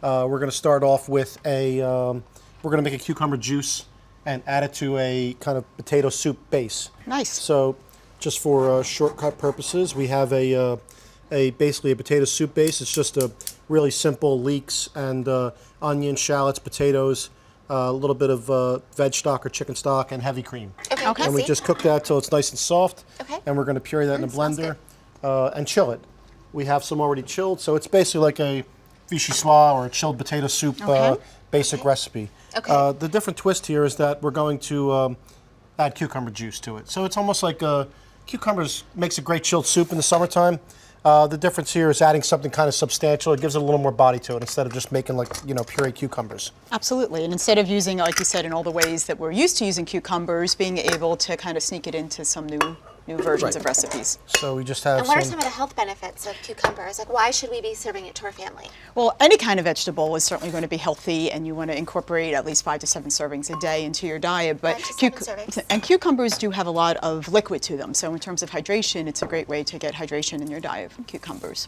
We're going to start off with we're going to make a cucumber juice and add it to a kind of potato soup base. Nice. So just for shortcut purposes, we have basically a potato soup base. It's just a really simple leeks and onion, shallots, potatoes, a little bit of veg stock or chicken stock, and heavy cream. Okay. And we just cook that till it's nice and soft. Okay. And we're going to puree that in a blender and chill it. We have some already chilled, so it's basically like a vichyssoise or a chilled potato soup basic recipe. Okay. The different twist here is that we're going to add cucumber juice to it. So it's almost like cucumbers makes a great chilled soup in the summertime. The difference here is adding something kind of substantial. It gives it a little more body to it instead of just making puree cucumbers. Absolutely, and instead of using, like you said, in all the ways that we're used to using cucumbers, being able to kind of sneak it into some new versions of recipes. So we just have And what are some of the health benefits of cucumbers? Like, why should we be serving it to our family? Well, any kind of vegetable is certainly going to be healthy, and you want to incorporate at least 5 to 7 servings a day into your diet. But 5 to 7 servings. And cucumbers do have a lot of liquid to them, so in terms of hydration, it's a great way to get hydration in your diet from cucumbers.